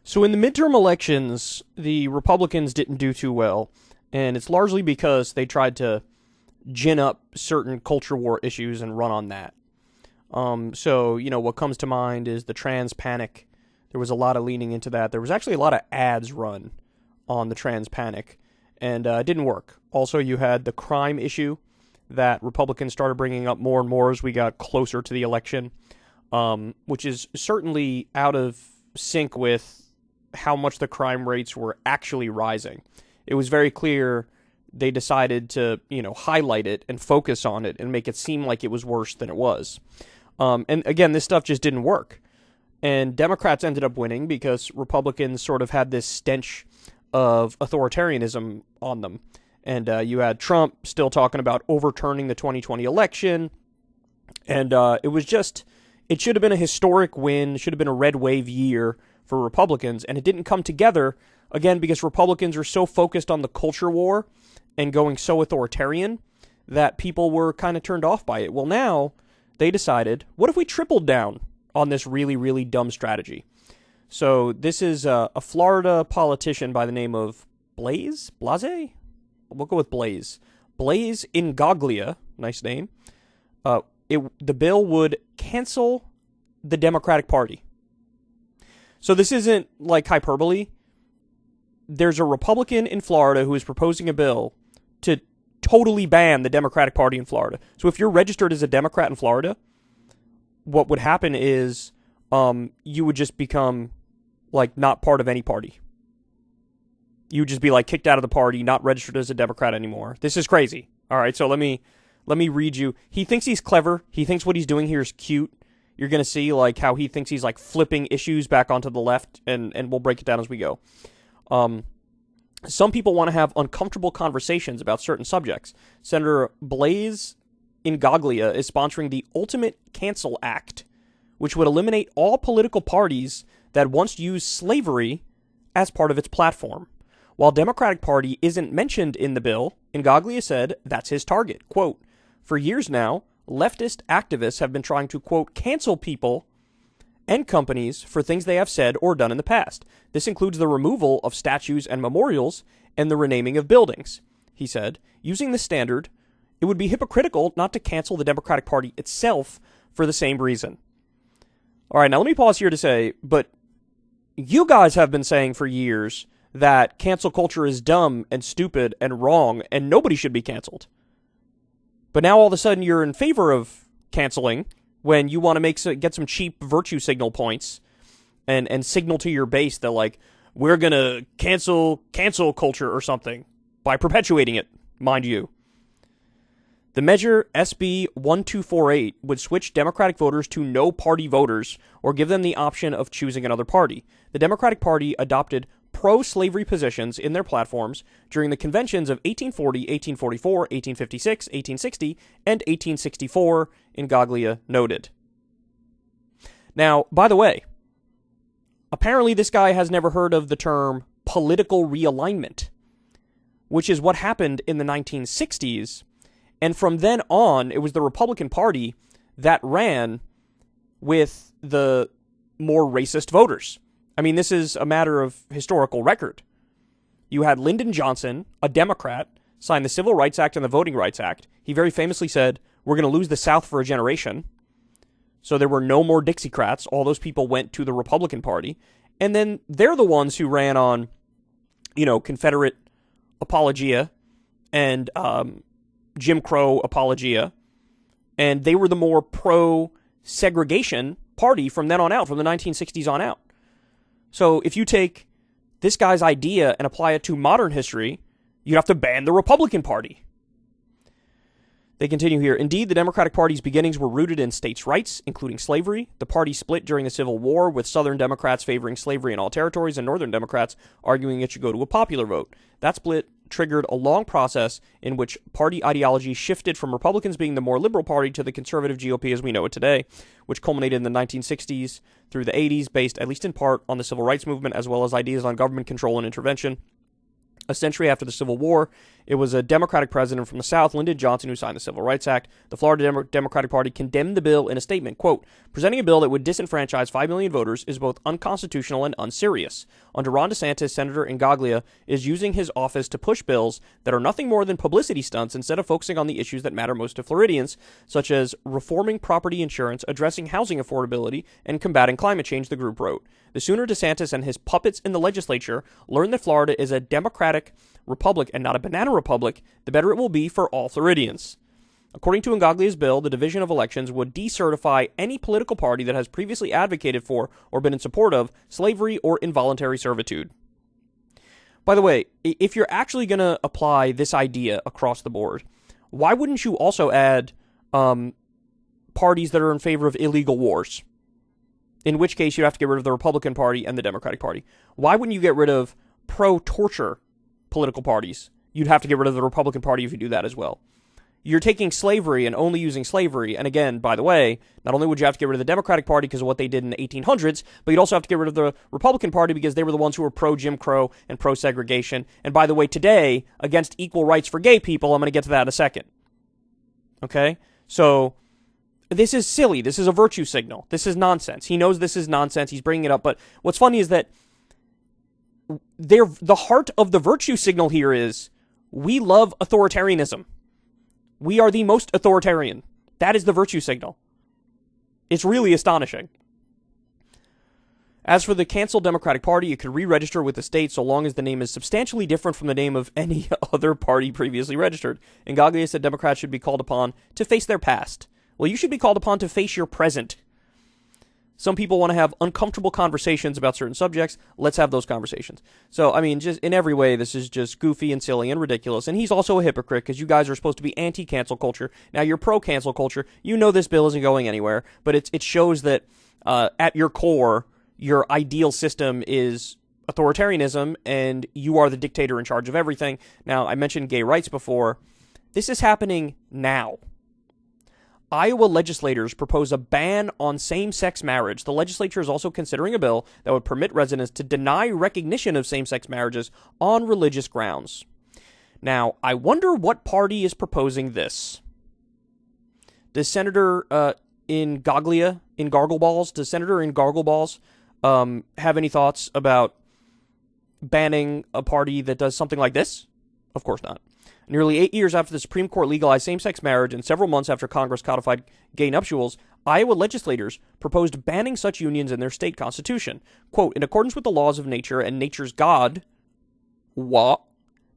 So in the midterm elections, the Republicans didn't do too well, and it's largely because they tried to gin up certain culture war issues and run on that. What comes to mind is the trans panic. There was a lot of leaning into that. There was actually a lot of ads run on the trans panic, and it didn't work. Also, you had the crime issue that Republicans started bringing up more and more as we got closer to the election, which is certainly out of sync with how much the crime rates were actually rising. It was very clear they decided to, highlight it and focus on it and make it seem like it was worse than it was. And again, this stuff just didn't work. And Democrats ended up winning because Republicans sort of had this stench of authoritarianism on them. And you had Trump still talking about overturning the 2020 election. And it should have been a historic win, should have been a red wave year for Republicans. And it didn't come together, again, because Republicans are so focused on the culture war and going so authoritarian that people were kind of turned off by it. Well, now they decided, what if we tripled down on this really, really dumb strategy? So this is a Florida politician by the name of Blase? We'll go with Blaze. Blaze Ingoglia, nice name. The bill would cancel the Democratic Party. So this isn't like hyperbole. There's a Republican in Florida who is proposing a bill to totally ban the Democratic Party in Florida. So if you're registered as a Democrat in Florida, what would happen is you would just become not part of any party. You would just be kicked out of the party, not registered as a Democrat anymore. This is crazy. All right, so let me read you. He thinks he's clever. He thinks what he's doing here is cute. You're going to see how he thinks he's flipping issues back onto the left, and we'll break it down as we go. Some people want to have uncomfortable conversations about certain subjects. Senator Blaze Ingoglia is sponsoring the Ultimate Cancel Act, which would eliminate all political parties that once used slavery as part of its platform. While Democratic Party isn't mentioned in the bill, Ingoglia said that's his target. Quote, for years now, leftist activists have been trying to, quote, cancel people and companies for things they have said or done in the past. This includes the removal of statues and memorials and the renaming of buildings. He said, using this standard, it would be hypocritical not to cancel the Democratic Party itself for the same reason. All right, now let me pause here to say, but you guys have been saying for years that cancel culture is dumb and stupid and wrong and nobody should be canceled. But now all of a sudden you're in favor of canceling when you want to get some cheap virtue signal points and signal to your base that we're going to cancel culture or something by perpetuating it, mind you. The measure SB 1248 would switch Democratic voters to no party voters or give them the option of choosing another party. The Democratic Party adopted pro-slavery positions in their platforms during the conventions of 1840, 1844, 1856, 1860, and 1864, Ingoglia noted. Now, by the way, apparently this guy has never heard of the term political realignment, which is what happened in the 1960s. And from then on, it was the Republican Party that ran with the more racist voters. I mean, this is a matter of historical record. You had Lyndon Johnson, a Democrat, sign the Civil Rights Act and the Voting Rights Act. He very famously said, we're going to lose the South for a generation. So there were no more Dixiecrats. All those people went to the Republican Party. And then they're the ones who ran on, Confederate apologia and Jim Crow apologia. And they were the more pro-segregation party from then on out, from the 1960s on out. So if you take this guy's idea and apply it to modern history, you'd have to ban the Republican Party. They continue here. Indeed, the Democratic Party's beginnings were rooted in states' rights, including slavery. The party split during the Civil War, with Southern Democrats favoring slavery in all territories and Northern Democrats arguing it should go to a popular vote. That split triggered a long process in which party ideology shifted from Republicans being the more liberal party to the conservative GOP as we know it today, which culminated in the 1960s through the 80s, based at least in part on the civil rights movement as well as ideas on government control and intervention. A century after the Civil War, it was a Democratic president from the South, Lyndon Johnson, who signed the Civil Rights Act. The Florida Democratic Party condemned the bill in a statement, quote, "Presenting a bill that would disenfranchise 5 million voters is both unconstitutional and unserious. Under Ron DeSantis, Senator Ingaglia is using his office to push bills that are nothing more than publicity stunts instead of focusing on the issues that matter most to Floridians, such as reforming property insurance, addressing housing affordability, and combating climate change," the group wrote. "The sooner DeSantis and his puppets in the legislature learn that Florida is a democratic republic and not a banana republic, the better it will be for all Floridians." According to Ngaglia's bill, the division of elections would decertify any political party that has previously advocated for or been in support of slavery or involuntary servitude. By the way, if you're actually going to apply this idea across the board, why wouldn't you also add parties that are in favor of illegal wars? In which case, you'd have to get rid of the Republican Party and the Democratic Party. Why wouldn't you get rid of pro-torture political parties? You'd have to get rid of the Republican Party if you do that as well. You're taking slavery and only using slavery. And again, by the way, not only would you have to get rid of the Democratic Party because of what they did in the 1800s, but you'd also have to get rid of the Republican Party because they were the ones who were pro-Jim Crow and pro-segregation. And by the way, today, against equal rights for gay people. I'm going to get to that in a second. Okay? So this is silly. This is a virtue signal. This is nonsense. He knows this is nonsense. He's bringing it up. But what's funny is that the heart of the virtue signal here is we love authoritarianism. We are the most authoritarian. That is the virtue signal. It's really astonishing. As for the canceled Democratic Party, it could re-register with the state so long as the name is substantially different from the name of any other party previously registered. Ingaglia said Democrats should be called upon to face their past. Well, you should be called upon to face your present. Some people want to have uncomfortable conversations about certain subjects. Let's have those conversations. So, I mean, just in every way, this is just goofy and silly and ridiculous. And he's also a hypocrite because you guys are supposed to be anti-cancel culture. Now, you're pro-cancel culture. You know this bill isn't going anywhere, but it shows that at your core, your ideal system is authoritarianism, and you are the dictator in charge of everything. Now, I mentioned gay rights before. This is happening now. Iowa legislators propose a ban on same-sex marriage. The legislature is also considering a bill that would permit residents to deny recognition of same-sex marriages on religious grounds. Now, I wonder what party is proposing this. Does Senator Ingaglia, in Gargleballs, does Senator in Gargleballs have any thoughts about banning a party that does something like this? Of course not. Nearly 8 years after the Supreme Court legalized same-sex marriage and several months after Congress codified gay nuptials, Iowa legislators proposed banning such unions in their state constitution. Quote, "In accordance with the laws of nature and nature's God, the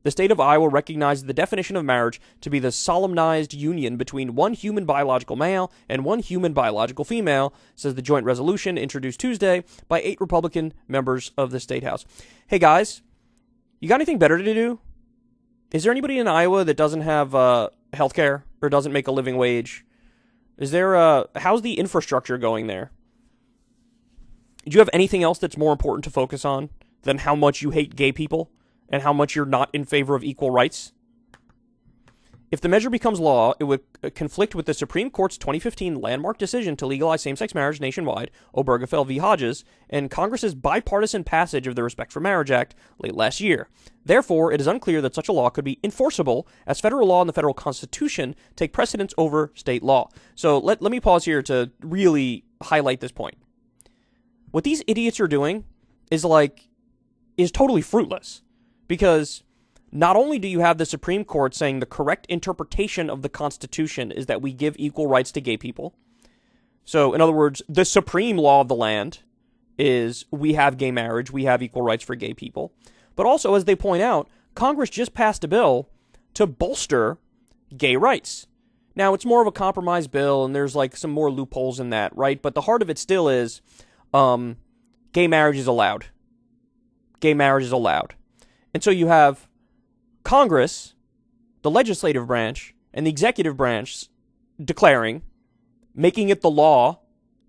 state of Iowa recognizes the definition of marriage to be the solemnized union between one human biological male and one human biological female," says the joint resolution introduced Tuesday by 8 Republican members of the State House. Hey guys, you got anything better to do? Is there anybody in Iowa that doesn't have health care or doesn't make a living wage? Is there how's the infrastructure going there? Do you have anything else that's more important to focus on than how much you hate gay people and how much you're not in favor of equal rights? If the measure becomes law, it would conflict with the Supreme Court's 2015 landmark decision to legalize same-sex marriage nationwide, Obergefell v. Hodges, and Congress's bipartisan passage of the Respect for Marriage Act late last year. Therefore, it is unclear that such a law could be enforceable, as federal law and the federal constitution take precedence over state law. So let me pause here to really highlight this point. What these idiots are doing is totally fruitless, because not only do you have the Supreme Court saying the correct interpretation of the Constitution is that we give equal rights to gay people. So, in other words, the supreme law of the land is we have gay marriage, we have equal rights for gay people. But also, as they point out, Congress just passed a bill to bolster gay rights. Now, it's more of a compromise bill, and there's some more loopholes in that, right? But the heart of it still is gay marriage is allowed. Gay marriage is allowed. And so you have Congress, the legislative branch, and the executive branch declaring, making it the law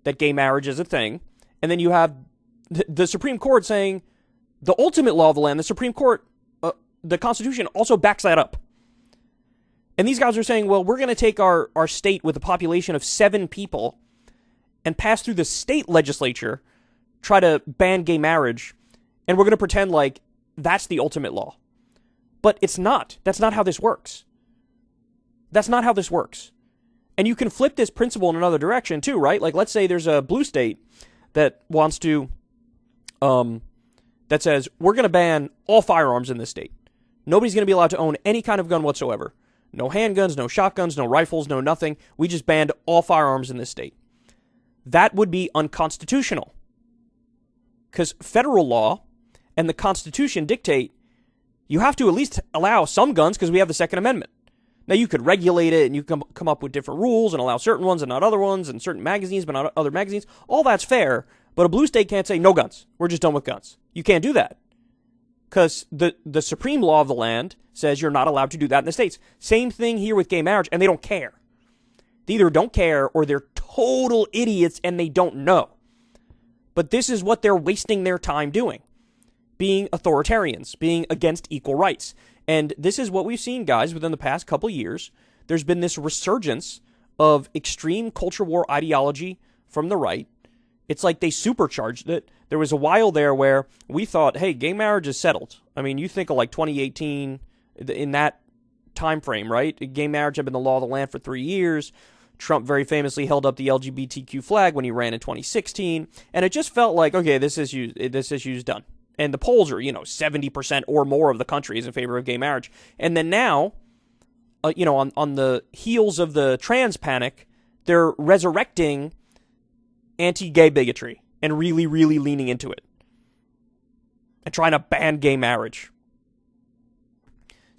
that gay marriage is a thing. And then you have the Supreme Court saying the ultimate law of the land. The Supreme Court, the Constitution also backs that up. And these guys are saying, well, we're going to take our state with a population of 7 people and pass through the state legislature, try to ban gay marriage, and we're going to pretend like that's the ultimate law. But it's not. That's not how this works. That's not how this works. And you can flip this principle in another direction too, right? Like, let's say there's a blue state that wants to, that says, we're going to ban all firearms in this state. Nobody's going to be allowed to own any kind of gun whatsoever. No handguns, no shotguns, no rifles, no nothing. We just banned all firearms in this state. That would be unconstitutional. Because federal law and the Constitution dictate you have to at least allow some guns because we have the Second Amendment. Now, you could regulate it and you can come up with different rules and allow certain ones and not other ones, and certain magazines but not other magazines. All that's fair, but a blue state can't say no guns. We're just done with guns. You can't do that. Because the supreme law of the land says you're not allowed to do that in the states. Same thing here with gay marriage, and they don't care. They either don't care or they're total idiots and they don't know. But this is what they're wasting their time doing. Being authoritarians, being against equal rights. And this is what we've seen, guys, within the past couple years. There's been this resurgence of extreme culture war ideology from the right. It's like they supercharged it. There was a while there where we thought, hey, gay marriage is settled. I mean, you think of like 2018, in that time frame, right? Gay marriage had been the law of the land for 3 years. Trump very famously held up the LGBTQ flag when he ran in 2016. And it just felt like, okay, this issue's done. And the polls are, 70% or more of the country is in favor of gay marriage. And then now, on the heels of the trans panic, they're resurrecting anti-gay bigotry and really, really leaning into it and trying to ban gay marriage.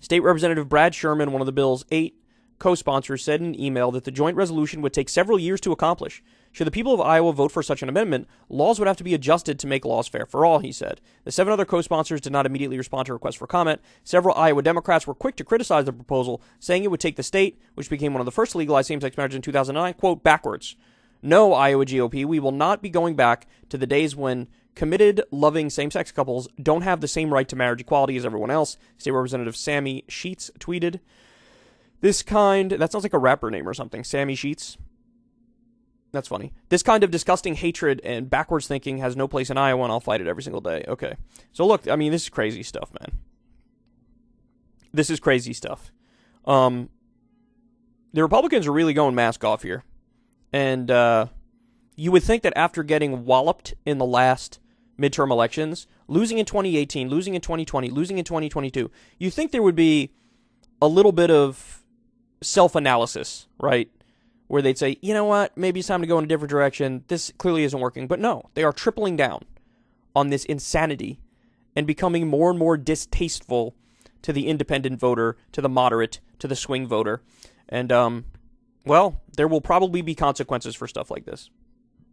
State Representative Brad Sherman, one of the bill's 8 co-sponsors, said in an email that the joint resolution would take several years to accomplish. Should the people of Iowa vote for such an amendment, laws would have to be adjusted to make laws fair for all, he said. The 7 other co-sponsors did not immediately respond to requests for comment. Several Iowa Democrats were quick to criticize the proposal, saying it would take the state, which became one of the first to legalize same-sex marriage in 2009, quote, backwards. No, Iowa GOP, we will not be going back to the days when committed, loving same-sex couples don't have the same right to marriage equality as everyone else, State Representative Sammy Sheets tweeted. That sounds like a rapper name or something, Sammy Sheets. That's funny. This kind of disgusting hatred and backwards thinking has no place in Iowa, and I'll fight it every single day. Okay. So look, I mean, this is crazy stuff, man. This is crazy stuff. The Republicans are really going mask off here. And you would think that after getting walloped in the last midterm elections, losing in 2018, losing in 2020, losing in 2022, you think there would be a little bit of self-analysis, right? Where they'd say, you know what, maybe it's time to go in a different direction. This clearly isn't working. But no, they are tripling down on this insanity and becoming more and more distasteful to the independent voter, to the moderate, to the swing voter. And, well, there will probably be consequences for stuff like this.